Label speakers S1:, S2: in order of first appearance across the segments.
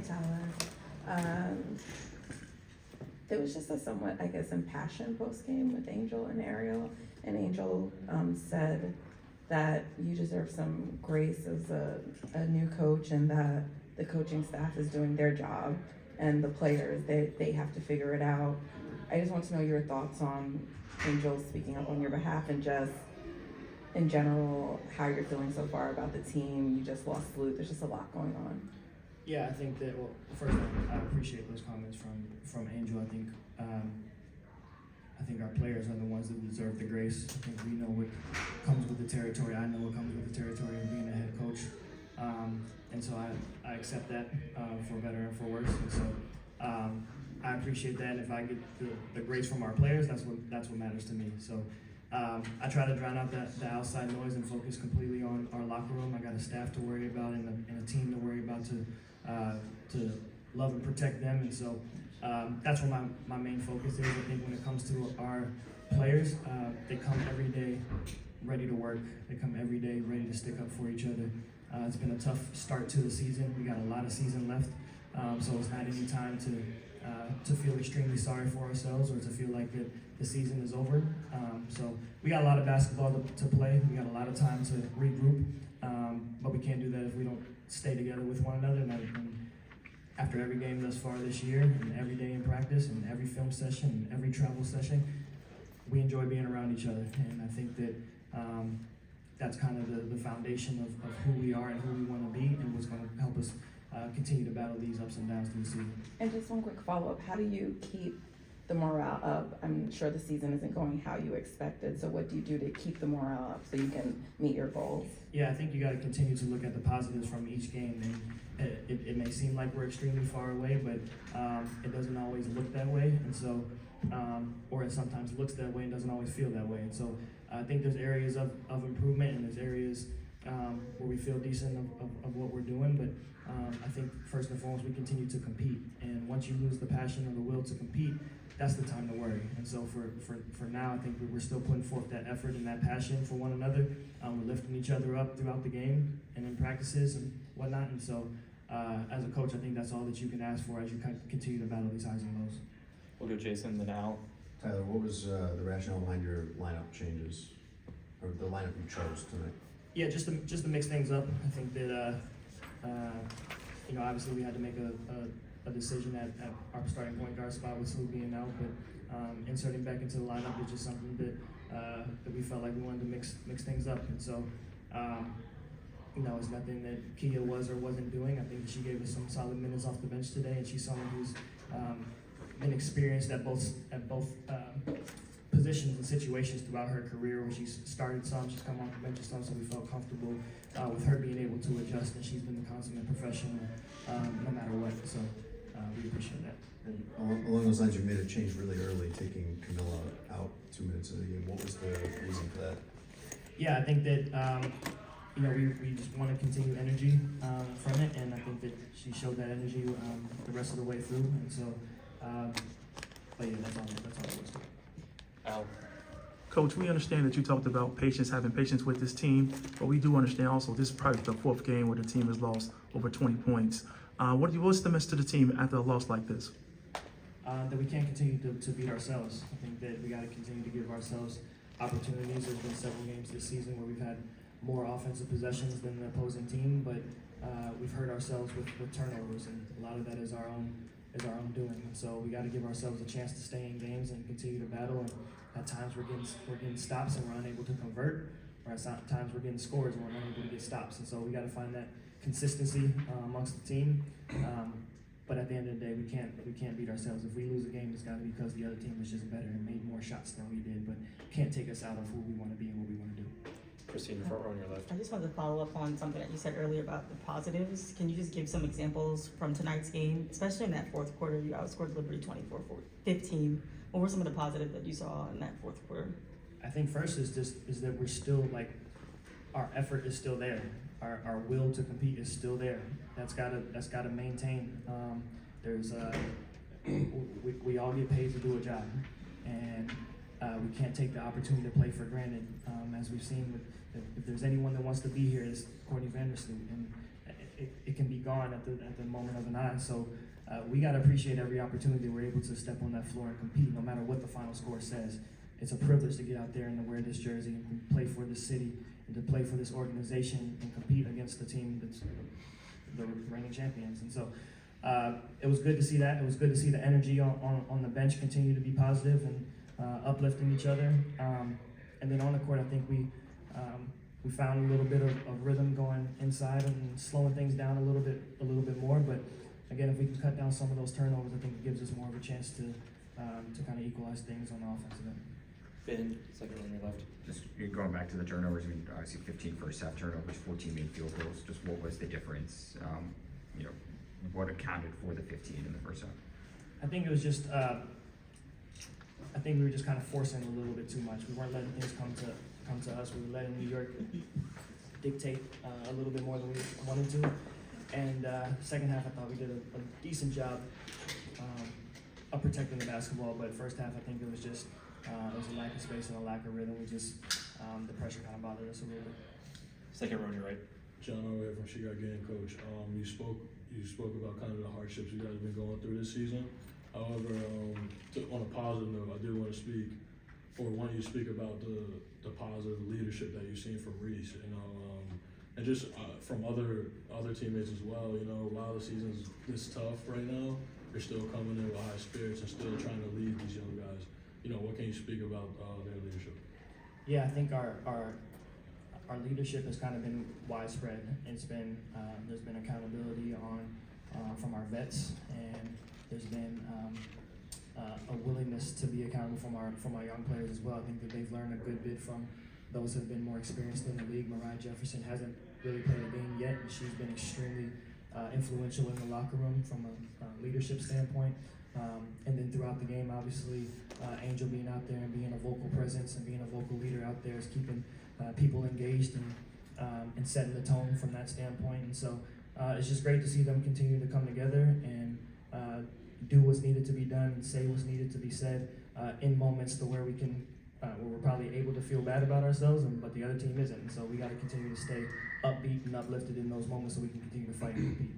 S1: Tyler. It was just a somewhat, I guess, impassioned post-game with Angel and Ariel. And Angel said that you deserve some grace as a new coach, and that the coaching staff is doing their job, and the players, they have to figure it out. I just want to know your thoughts on Angel speaking up on your behalf, and just in general, how you're feeling so far about the team. You just lost Luke. There's just a lot going on.
S2: Yeah, I think that, well, first of all, I appreciate those comments from Angel. I think our players are the ones that deserve the grace. I think we know what comes with the territory. I know what comes with the territory of being a head coach. And so I accept that for better and for worse. And so I appreciate that. And if I get the grace from our players, that's what matters to me. So I try to drown out the outside noise and focus completely on our locker room. I got a staff to worry about and a team to worry about to love and protect them. And so that's where my main focus is. I think when it comes to our players, they come every day ready to work. They come every day ready to stick up for each other. It's been a tough start to the season. We got a lot of season left, so it's not any time to feel extremely sorry for ourselves or to feel like that the season is over. So we got a lot of basketball to play. We got a lot of time to regroup, but we can't do that if we don't stay together with one another. And after every game thus far this year, and every day in practice, and every film session, and every travel session, we enjoy being around each other. And I think that that's kind of the foundation of who we are and who we want to be, and what's going to help us continue to battle these ups and downs through the season.
S1: And just one quick follow-up, how do you keep the morale up? I'm sure the season isn't going how you expected, so what do you do to keep the morale up so you can meet your goals?
S2: Yeah, I think you got to continue to look at the positives from each game. And it may seem like we're extremely far away, but it doesn't always look that way. And so, or it sometimes looks that way and doesn't always feel that way. And so I think there's areas of improvement, and there's areas where we feel decent of what we're doing. But I think first and foremost, we continue to compete. And once you lose the passion or the will to compete, that's the time to worry. And so for now, I think we're still putting forth that effort and that passion for one another. We're lifting each other up throughout the game and in practices and whatnot. And so as a coach, I think that's all that you can ask for as you continue to battle these highs and lows.
S3: We'll go Jason, then Al.
S4: Tyler, what was the rationale behind your lineup changes, or the lineup you chose tonight?
S2: Yeah, just to mix things up. I think that obviously we had to make a decision at our starting point guard spot with Sue being out, but inserting back into the lineup is just something that we felt like we wanted to mix things up. And so it's nothing that Kia was or wasn't doing. I think that she gave us some solid minutes off the bench today, and she's someone who's been experienced at both positions and situations throughout her career, where she's started some, she's come off the bench some, so we felt comfortable with her being able to adjust, and she's been the consummate professional no matter what. So we appreciate that.
S4: And along those lines, you made a change really early, taking Camilla out 2 minutes of the game. What was the reason for that?
S2: Yeah, I think that we just want to continue energy from it, and I think that she showed that energy the rest of the way through. And so, but yeah, that's all it was.
S3: Al.
S5: Coach, we understand that you talked about patience, having patience with this team, but we do understand also this is probably the fourth game where the team has lost over 20 points. What's the message to the team after a loss like this?
S2: That we can't continue to beat ourselves. I think that we got to continue to give ourselves opportunities. There's been several games this season where we've had more offensive possessions than the opposing team, but we've hurt ourselves with turnovers, and a lot of that is our own doing. And so we got to give ourselves a chance to stay in games and continue to battle. And at times we're getting stops and we're unable to convert, or at times we're getting scores and we're unable to get stops. And so we got to find that consistency amongst the team. But at the end of the day, we can't beat ourselves. If we lose a game, it's got to be because the other team was just better and made more shots than we did. But can't take us out of who we want to be and what we want to do.
S3: Christine, front row on your left.
S6: I just wanted to follow up on something that you said earlier about the positives. Can you just give some examples from tonight's game, especially in that fourth quarter? You outscored Liberty 24-15. What were some of the positives that you saw in that fourth quarter?
S2: I think first is that we're still, like, our effort is still there. Our will to compete is still there. That's gotta maintain. We all get paid to do a job, and we can't take the opportunity to play for granted. As we've seen, if there's anyone that wants to be here, it's Courtney Vandersloot, and it can be gone at the moment of an eye. So we got to appreciate every opportunity we're able to step on that floor and compete, no matter what the final score says. It's a privilege to get out there and to wear this jersey and to play for this city and to play for this organization and compete against the team that's the reigning champions. And so it was good to see that. It was good to see the energy on the bench continue to be positive and uplifting each other. And then on the court, I think we found a little bit of rhythm going inside and slowing things down a little bit more. But again, if we can cut down some of those turnovers, I think it gives us more of a chance to kind of equalize things on the offensive end.
S3: Ben, second on your left.
S7: Just going back to the turnovers, I mean, obviously 15 first half turnovers, 14 made field goals. Just what was the difference? What accounted for the 15 in the first half?
S2: I think it was just, I think we were just kind of forcing a little bit too much. We weren't letting things come to us. We were letting New York dictate a little bit more than we wanted to. And second half, I thought we did a decent job of protecting the basketball. But first half, I think it was just there was a lack of space and a lack of rhythm. We just the pressure kind of bothered us a little bit.
S3: Second row on your right.
S8: John O'Reilly from Chicago Game Coach. You spoke about kind of the hardships you guys have been going through this season. However, on a positive note, I do want to speak, or want you to speak about the positive leadership that you've seen from Reese, and just from other teammates as well. While the season's this tough right now, they're still coming in with high spirits and still trying to lead these young guys. What can you speak about their leadership?
S2: Yeah, I think our leadership has kind of been widespread. It's been there's been accountability from our vets, and there's been a willingness to be accountable from our young players as well. I think that they've learned a good bit from those who have been more experienced in the league. Mariah Jefferson hasn't really played a game yet, and she's been extremely influential in the locker room from a leadership standpoint. And then throughout the game, obviously, Angel being out there and being a vocal presence and being a vocal leader out there is keeping people engaged and setting the tone from that standpoint. And so it's just great to see them continue to come together and do what's needed to be done and say what's needed to be said in moments to where we can, where we're probably able to feel bad about ourselves, but the other team isn't. And so we got to continue to stay upbeat and uplifted in those moments so we can continue to fight and compete.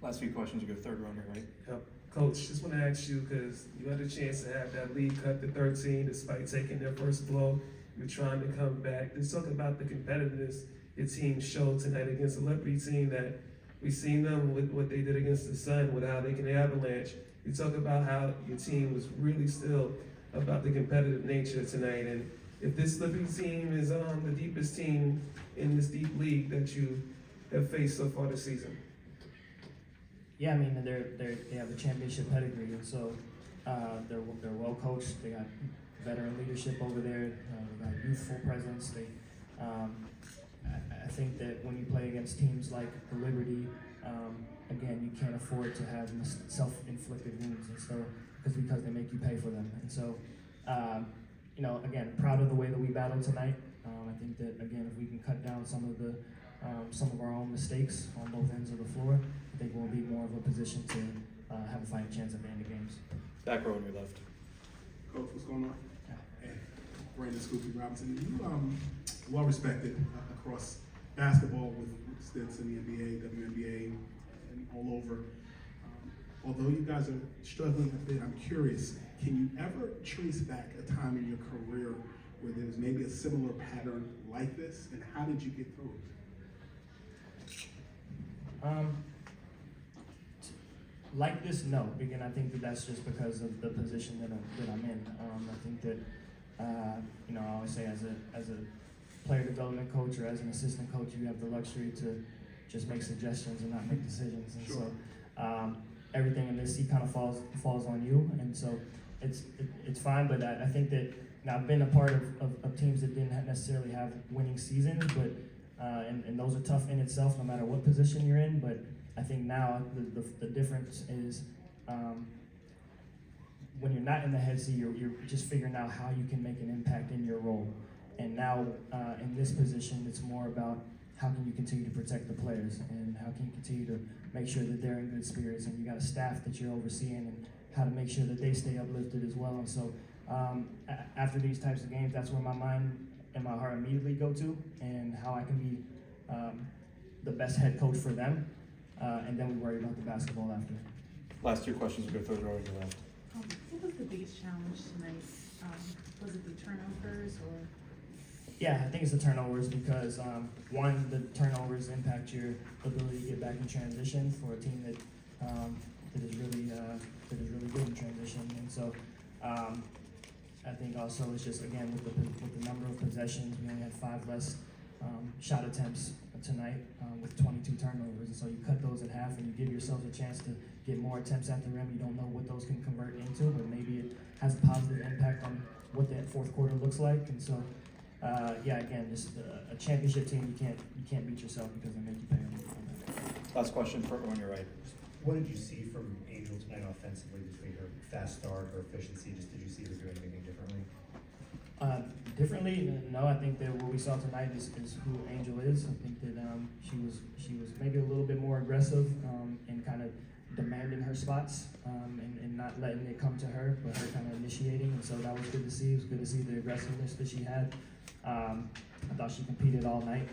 S3: Last few questions, you go third row on your right.
S9: Yep. Coach, just want to ask you, because you had a chance to have that lead cut to 13 despite taking their first blow. You're trying to come back. Let's talk about the competitiveness your team showed tonight against a Liberty team that we've seen them with what they did against the Sun, with how they can avalanche. You talk about how your team was really still about the competitive nature tonight. And if this Liberty team is the deepest team in this deep league that you have faced so far this season.
S2: Yeah, I mean they have a championship pedigree, and so they're well coached. They got veteran leadership over there. They got youthful presence. I think that when you play against teams like the Liberty, again, you can't afford to have self-inflicted wounds, and so because they make you pay for them. And so, again, proud of the way that we battled tonight. I think that again, if we can cut down some of our own mistakes on both ends of the floor, I think we'll be more of a position to have a fighting chance at the end of games.
S3: Back row on your left.
S10: Coach, what's going on? Hey, Brandon Scoopy Robinson. You well respected across basketball with stints in the NBA, WNBA, and all over. Although you guys are struggling a bit, I'm curious, can you ever trace back a time in your career where there was maybe a similar pattern like this, and how did you get through it?
S2: Like this, no. Again, I think that that's just because of the position that I'm in. I think that I always say as a player development coach or as an assistant coach, you have the luxury to just make suggestions and not make decisions. And
S10: Sure.
S2: so everything in this seat kind of falls on you, and so it's fine. But I think that I've been a part of teams that didn't necessarily have winning seasons, but and those are tough in itself, no matter what position you're in. But I think now the difference is when you're not in the head seat, you're just figuring out how you can make an impact in your role. And now in this position, it's more about how can you continue to protect the players and how can you continue to make sure that they're in good spirits, and you got a staff that you're overseeing and how to make sure that they stay uplifted as well. And so after these types of games, that's where my mind and my heart immediately go to, and how I can be the best head coach for them. and then we worry about the basketball after.
S3: Last two questions will go third row on your left.
S11: What was the biggest challenge tonight? Was it the turnovers or?
S2: Yeah, I think it's the turnovers because one, the turnovers impact your ability to get back in transition for a team that is really good in transition, and so I think also it's just again with the number of possessions, we only had 5 less shot attempts tonight with 22 turnovers, and so you cut those in half and you give yourselves a chance to get more attempts at the rim. You don't know what those can convert into, but maybe it has a positive impact on what that fourth quarter looks like, and so. Yeah, again, just a championship team, you can't beat yourself because they make you pay on that.
S3: Last question, front row on your right.
S12: What did you see from Angel tonight offensively between her fast start, her efficiency? Just did you see her do anything differently?
S2: Differently, no. I think that what we saw tonight is who Angel is. I think that she was maybe a little bit more aggressive and kind of demanding her spots and not letting it come to her, but her kind of initiating. And so that was good to see. It was good to see the aggressiveness that she had. I thought she competed all night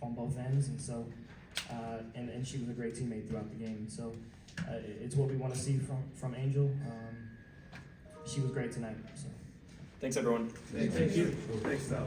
S2: on both ends, and so and she was a great teammate throughout the game. So it's what we want to see from Angel. She was great tonight. So.
S3: Thanks, everyone.
S10: Thank you. Thanks, Tyler.